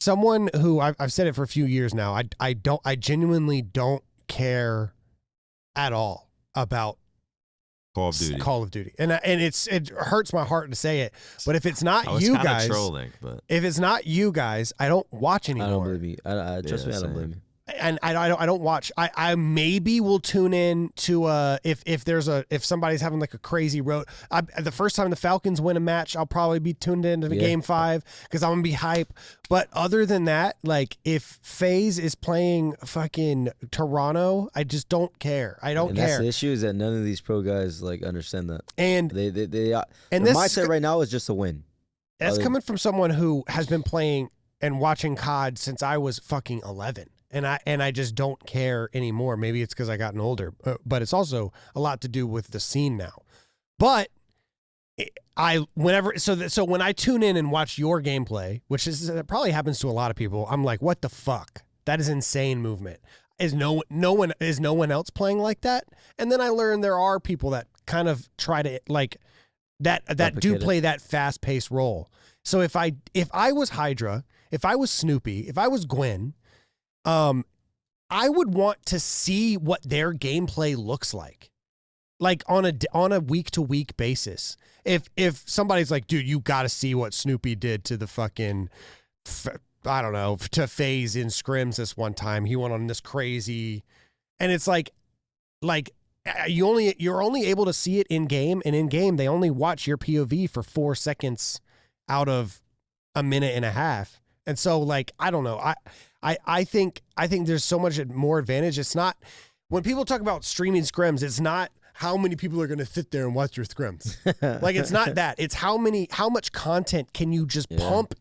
someone who I've said it for a few years now. I genuinely don't care at all about Call of Duty, and it hurts my heart to say it, but if it's not you guys, trolling, but if it's not you guys, I don't watch anymore. I don't believe you. Trust me, I don't blame you. And I don't watch. I maybe will tune in to if somebody's having like a crazy road. The first time the Falcons win a match, I'll probably be tuned into the Game 5 because I'm gonna be hype. But other than that, like if FaZe is playing fucking Toronto, I just don't care. I don't care. That's the issue, is that none of these pro guys like understand that. And they and the this mindset right now is just to win. That's coming from someone who has been playing and watching COD since I was fucking 11. And I just don't care anymore. Maybe it's because I gotten older, but it's also a lot to do with the scene now. But so when I tune in and watch your gameplay, which it probably happens to a lot of people, I'm like, what the fuck? That is insane movement. Is no one else playing like that? And then I learned there are people that kind of try to like that do play that fast paced role. So if I was Hydra, if I was Snoopy, if I was Gwen, I would want to see what their gameplay looks like on a week to week basis. If somebody's like, dude, you got to see what Snoopy did to the fucking, I don't know, to FaZe in scrims this one time. He went on this crazy, and it's like you're only able to see it in game, and in game they only watch your POV for 4 seconds out of a minute and a half. And so like, I don't know. I think there's so much more advantage. It's not when people talk about streaming scrims, it's not how many people are going to sit there and watch your scrims. Like it's not that. It's how much content can you just pump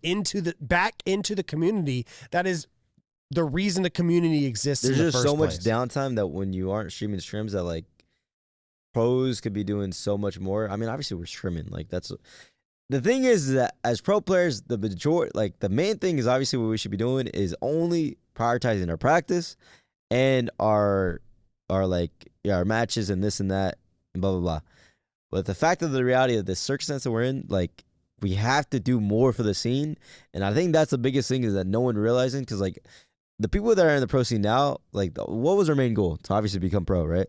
back into the community. That is the reason the community exists. There's in the just first so place. much downtime that when you aren't streaming scrims, that like pros could be doing so much more. I mean, obviously we're streaming. Like that's the thing is that as pro players, the main thing is obviously what we should be doing is only prioritizing our practice and our matches and this and that and blah blah blah. But the fact of the reality of the circumstance that we're in, like we have to do more for the scene, and I think that's the biggest thing is that no one realizing, because like the people that are in the pro scene now, like what was our main goal? To obviously become pro, right?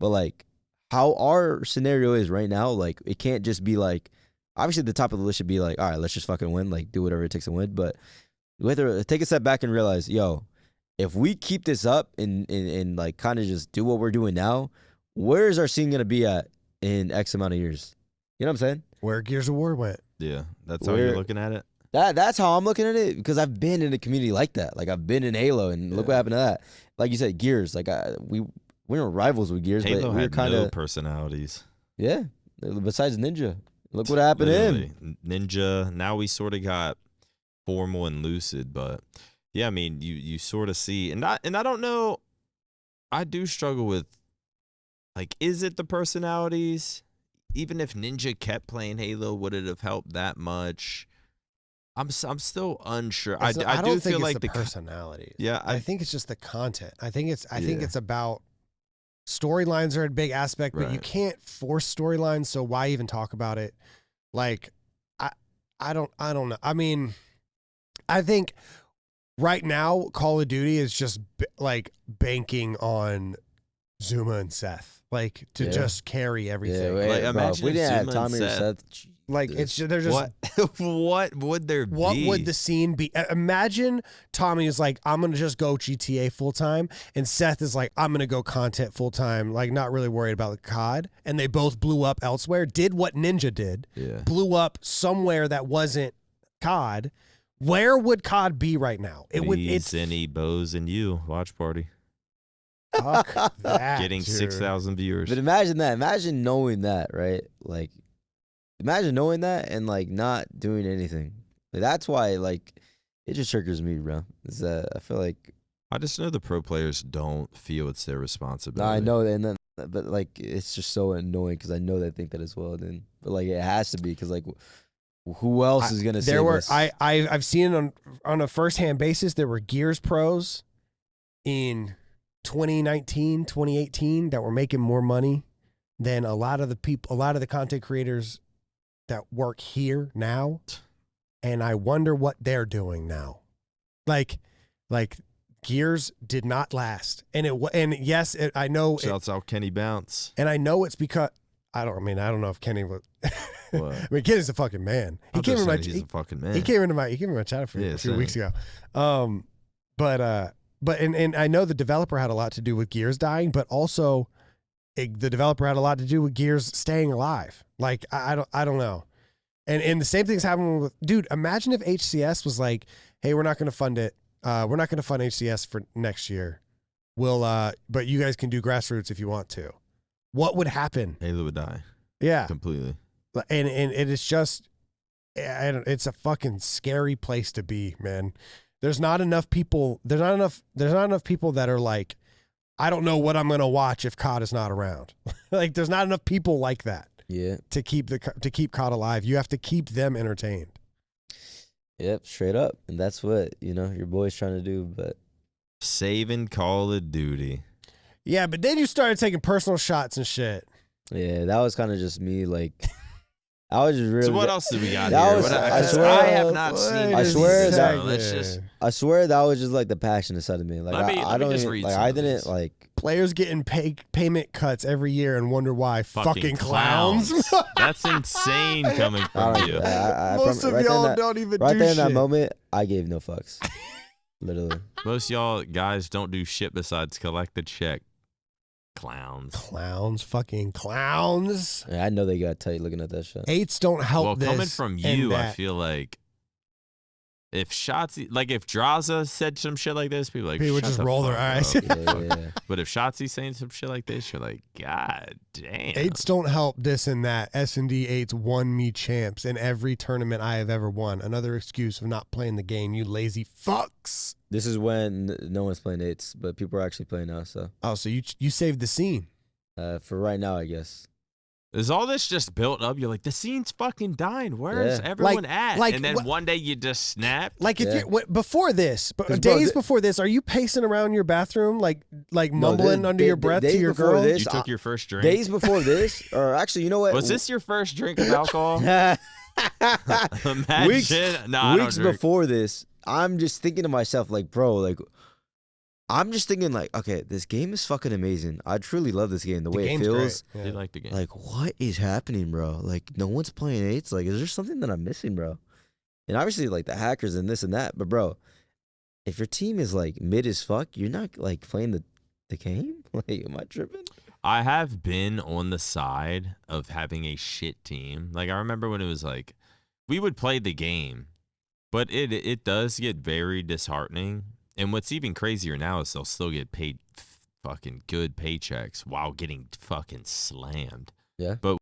But like how our scenario is right now, like it can't just be like. Obviously, the top of the list should be like, all right, let's just fucking win, like do whatever it takes to win. But we have to take a step back and realize, yo, if we keep this up and like kind of just do what we're doing now, where is our scene gonna be at in X amount of years? You know what I'm saying? Where Gears of War went. Yeah, that's how you're looking at it. That's how I'm looking at it, because I've been in a community like that. Like I've been in Halo, and look what happened to that. Like you said, Gears. Like we weren't rivals with Gears, Halo but we were kind of personalities. Yeah, besides Ninja. Look what happened to him. Ninja. Now we sort of got Formal and Lucid, but yeah, I mean, you sort of see, and I don't know. I do struggle with, like, is it the personalities? Even if Ninja kept playing Halo, would it have helped that much? I'm still unsure. I do feel like the personalities. Yeah, I think it's just the content. I think it's about. Storylines are a big aspect, but you can't force storylines. So why even talk about it? Like, I don't know. I mean, I think right now Call of Duty is just like banking on Zuma and Seth, like to just carry everything. Yeah, like, bro, if we didn't have Tommy or Seth, like it's just, they're just what would there be? What would the scene be? Imagine Tommy is like, I'm gonna just go GTA full time, and Seth is like, I'm gonna go content full time, like not really worried about the COD, and they both blew up elsewhere. Did what Ninja did, blew up somewhere that wasn't COD. Where would COD be right now? It's any Bows and you watch party. Fuck that, getting 6,000 viewers. But imagine that. Imagine knowing that, right? Like, imagine knowing that and like not doing anything. Like, that's why, like, it just triggers me, bro. Is that I feel like I just know the pro players don't feel it's their responsibility. I know, and then but like it's just so annoying because I know they think that as well. Then, but like it has to be because like who else is gonna say this? I've seen it on a firsthand basis. There were Gears pros in 2019, 2018 that were making more money than a lot of the content creators that work here now. And I wonder what they're doing now. Like Gears did not last, and yes, I know. Shouts out Kenny Bounce. And I know it's because I don't know if Kenny was. What? I mean, Kenny's a fucking man. He's a fucking man. He came into my chat a few weeks ago. But I know the developer had a lot to do with Gears dying, but also the developer had a lot to do with Gears staying alive. Like I don't know. And the same thing's happening with, dude, imagine if HCS was like, hey, we're not going to fund it. We're not going to fund HCS for next year. But you guys can do grassroots if you want to. What would happen? Halo would die. Yeah. Completely. And it is just, it's a fucking scary place to be, man. There's not enough people. There's not enough people that are like, I don't know what I'm going to watch if COD is not around. Like, there's not enough people like that. Yeah. To keep COD alive, you have to keep them entertained. Yep, straight up, and that's what your boy's trying to do. But saving Call of Duty. Yeah, but then you started taking personal shots and shit. Yeah, that was kind of just me. Like, I was just really. So what else did we got that here? Was, I have not seen. I swear that. Let's just. I swear that was just like the passionate side of me. Like I don't just even, read like some I of didn't these. like players getting payment cuts every year and wonder why. Fucking clowns. That's insane coming from you. Most of y'all don't even do shit. Right there in that moment, I gave no fucks. Literally. Most y'all guys don't do shit besides collect the check. Clowns, fucking clowns. Yeah, I know they got tight looking at that shit. Eights don't help. Well, this coming from you, I feel like if Shotzzy, like if Draza said some shit like this, people would just roll their eyes. Yeah. But if Shotzy's saying some shit like this, you're like, God damn. Eights don't help this and that. S&D eights won me champs in every tournament I have ever won. Another excuse of not playing the game, you lazy fucks. This is when no one's playing eights, but people are actually playing now. So you saved the scene. For right now, I guess. Is all this just built up? You're like, the scene's fucking dying. Where's everyone at? And then one day you just snap. Like if you before this, before this, are you pacing around your bathroom like mumbling under your breath to your girl? You took your first drink. Days before this, or actually, you know what? Was this your first drink of alcohol? Imagine. Weeks before this, I'm just thinking to myself, like, bro, like, I'm just thinking, like, okay, this game is fucking amazing. I truly love this game. The way it feels. Yeah. You like the game. Like, what is happening, bro? Like, no one's playing eights. Like, is there something that I'm missing, bro? And obviously, like, the hackers and this and that. But, bro, if your team is, like, mid as fuck, you're not, like, playing the game? Like, am I tripping? I have been on the side of having a shit team. Like, I remember when it was, like, we would play the game. But it does get very disheartening. And what's even crazier now is they'll still get paid fucking good paychecks while getting fucking slammed. Yeah. But